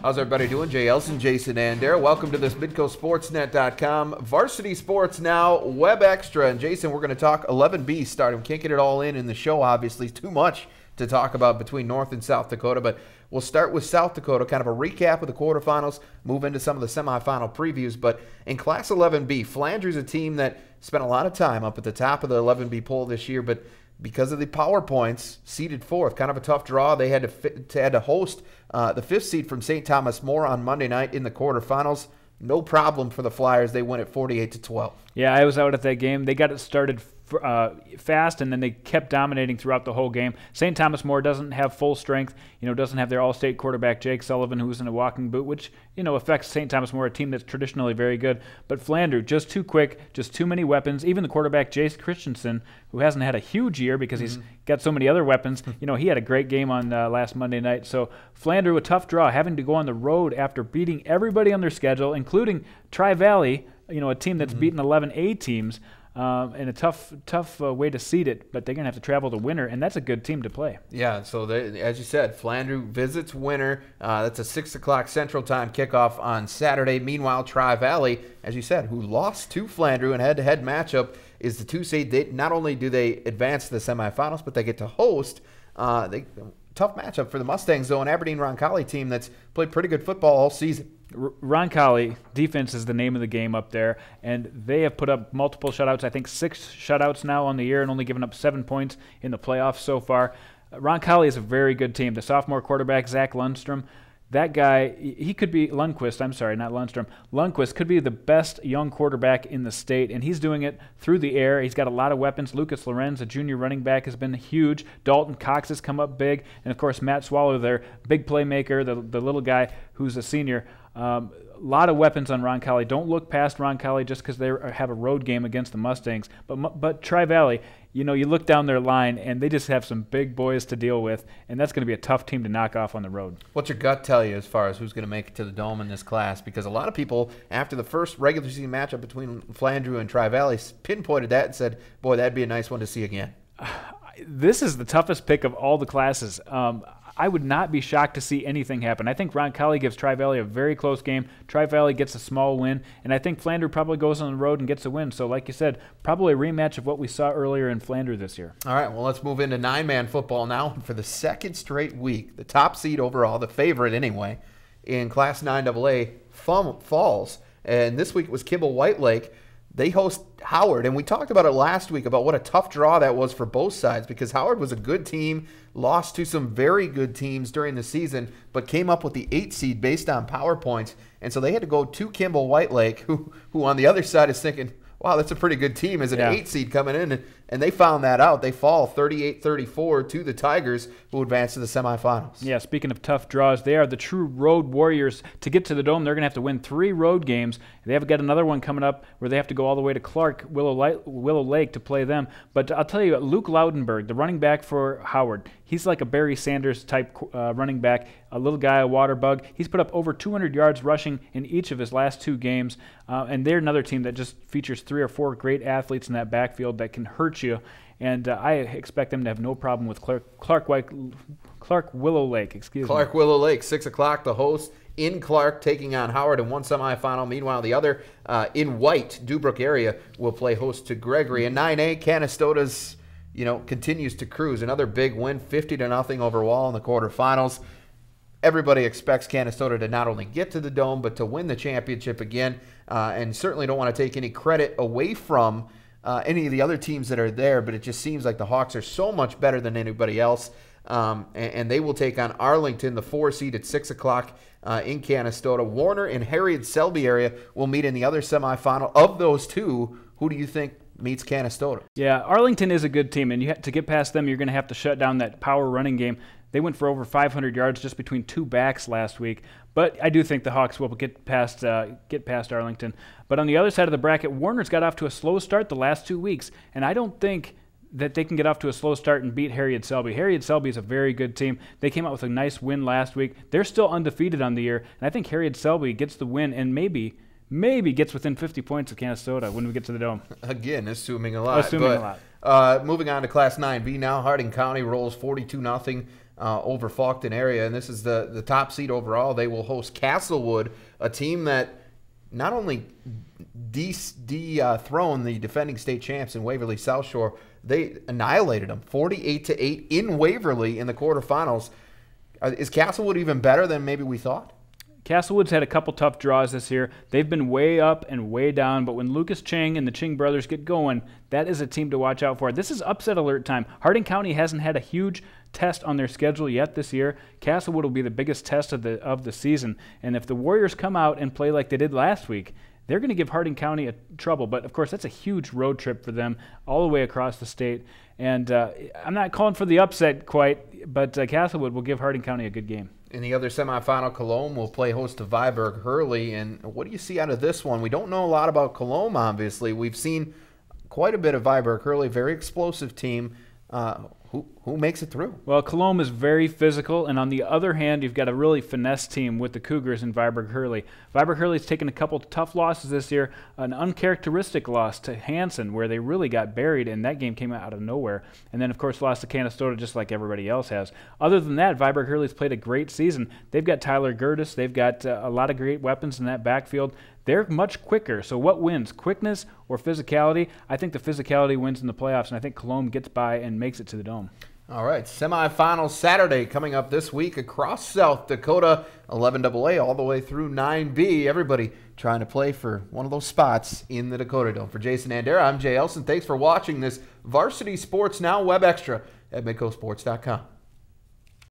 How's everybody doing? Jay Elsen, Jason Andera. Welcome to this MidcoSportsNet.com Varsity Sports Now Web Extra. And Jason, we're going to talk 11B starting. We can't get it all in the show, obviously. Too much to talk about between North and South Dakota. But we'll start with South Dakota, kind of a recap of the quarterfinals, move into some of the semifinal previews. But in Class 11B, Flandreau's a team that spent a lot of time up at the top of the 11B poll this year, but because of the power points, seeded fourth. Kind of a tough draw. They had to host the fifth seed from St. Thomas More on Monday night in the quarterfinals. No problem for the Flyers. They win it 48-12. Yeah, I was out at that game. They got it started fast, and then they kept dominating throughout the whole game. St. Thomas More doesn't have full strength, doesn't have their all-state quarterback Jake Sullivan, who's in a walking boot, which, affects St. Thomas More, a team that's traditionally very good. But Flandreau, just too quick, just too many weapons. Even the quarterback Jace Christensen, who hasn't had a huge year because he's got so many other weapons, he had a great game on last Monday night. So Flandreau, a tough draw, having to go on the road after beating everybody on their schedule, including Tri-Valley, a team that's beaten 11A teams. And a tough way to seed it, but they're going to have to travel to Winter, and that's a good team to play. Yeah, so as you said, Flandreau visits Winter. That's a 6 o'clock Central Time kickoff on Saturday. Meanwhile, Tri-Valley, as you said, who lost to Flandreau in a head-to-head matchup, is the 2 seed. Not only do they advance to the semifinals, but they get to host. Tough matchup for the Mustangs, though, an Aberdeen Roncalli team that's played pretty good football all season. Roncalli, defense is the name of the game up there, and they have put up multiple shutouts. I think 6 shutouts now on the year and only given up 7 points in the playoffs so far. Roncalli is a very good team. The sophomore quarterback, Zach Lundstrom, that guy, he could be Lundquist. I'm sorry, not Lundstrom. Lundquist could be the best young quarterback in the state, and he's doing it through the air. He's got a lot of weapons. Lucas Lorenz, a junior running back, has been huge. Dalton Cox has come up big, and of course Matt Swallow, their big playmaker, the little guy who's a senior. A lot of weapons on Roncalli. Don't look past Roncalli just because they have a road game against the Mustangs. But Tri-Valley, you look down their line, and they just have some big boys to deal with, and that's going to be a tough team to knock off on the road. What's your gut tell you as far as who's going to make it to the Dome in this class? Because a lot of people, after the first regular season matchup between Flandreau and Tri-Valley, pinpointed that and said, boy, that'd be a nice one to see again. This is the toughest pick of all the classes. I would not be shocked to see anything happen. I think Roncalli gives Tri-Valley a very close game. Tri-Valley gets a small win, and I think Flandreau probably goes on the road and gets a win. So like you said, probably a rematch of what we saw earlier in Flandreau this year. All right, well, let's move into 9-man football now. For the second straight week, the top seed overall, the favorite anyway, in Class 9AA falls. And this week it was Kimball White Lake. They host Howard, and we talked about it last week about what a tough draw that was for both sides because Howard was a good team, lost to some very good teams during the season, but came up with the 8 seed based on power points. And so they had to go to Kimball White Lake, who on the other side is thinking, wow, that's a pretty good team as an 8 seed coming in. And they found that out. They fall 38-34 to the Tigers, who advance to the semifinals. Yeah, speaking of tough draws, they are the true road warriors. To get to the Dome, they're going to have to win 3 road games. They have got another one coming up where they have to go all the way to Clark, Willow Lake to play them. But I'll tell you, Luke Loudenberg, the running back for Howard, he's like a Barry Sanders type running back, a little guy, a water bug. He's put up over 200 yards rushing in each of his last 2 games. And they're another team that just features 3 or 4 great athletes in that backfield that can hurt you. And I expect them to have no problem with Clark Willow Lake. Clark Willow Lake, 6 o'clock, the host in Clark, taking on Howard in one semifinal. Meanwhile, the other in White, Dubrook area, will play host to Gregory. And 9A, Canastota's, continues to cruise. Another big win, 50-0 over Wall in the quarterfinals. Everybody expects Canastota to not only get to the Dome, but to win the championship again. And certainly don't want to take any credit away from any of the other teams that are there, but it just seems like the Hawks are so much better than anybody else. And they will take on Arlington, the 4 seed at 6 o'clock in Canastota. Warner and Harriet Selby area will meet in the other semifinal. Of those 2, who do you think meets Canastota? Yeah, Arlington is a good team, and to get past them, you're going to have to shut down that power running game. They went for over 500 yards just between 2 backs last week. But I do think the Hawks will get past Arlington. But on the other side of the bracket, Warner's got off to a slow start the last 2 weeks, and I don't think that they can get off to a slow start and beat Harriet Selby. Harriet Selby is a very good team. They came out with a nice win last week. They're still undefeated on the year, and I think Harriet Selby gets the win and maybe gets within 50 points of Canastota when we get to the Dome. Again, assuming a lot. Moving on to Class 9B now, Harding County rolls 42-0 over Faulkton area, and this is the top seed overall. They will host Castlewood, a team that not only dethroned the defending state champs in Waverly South Shore, they annihilated them 48-8 in Waverly in the quarterfinals. Is Castlewood even better than maybe we thought? Castlewood's had a couple tough draws this year. They've been way up and way down, but when Lucas Chang and the Ching brothers get going, that is a team to watch out for. This is upset alert time. Hardin County hasn't had a huge test on their schedule yet this year. Castlewood will be the biggest test of the season, and if the Warriors come out and play like they did last week, they're going to give Hardin County trouble. But, of course, that's a huge road trip for them all the way across the state. And I'm not calling for the upset quite, but Castlewood will give Hardin County a good game. In the other semifinal, Cologne will play host to Viborg Hurley. And what do you see out of this one? We don't know a lot about Cologne, obviously. We've seen quite a bit of Viborg Hurley, very explosive team. Who makes it through? Well, Cologne is very physical, and on the other hand, you've got a really finesse team with the Cougars in Viborg Hurley. Viborg Hurley's taken a couple tough losses this year, an uncharacteristic loss to Hanson, where they really got buried, and that game came out of nowhere. And then, of course, lost to Canastota just like everybody else has. Other than that, Viborg Hurley's played a great season. They've got Tyler Gertis. They've got a lot of great weapons in that backfield. They're much quicker. So what wins, quickness or physicality? I think the physicality wins in the playoffs, and I think Cologne gets by and makes it to the Dome. All right, semifinals Saturday coming up this week across South Dakota, 11AA all the way through 9B. Everybody trying to play for one of those spots in the Dakota Dome. For Jason Andera, I'm Jay Elsen. Thanks for watching this Varsity Sports Now Web Extra at midcoastsports.com.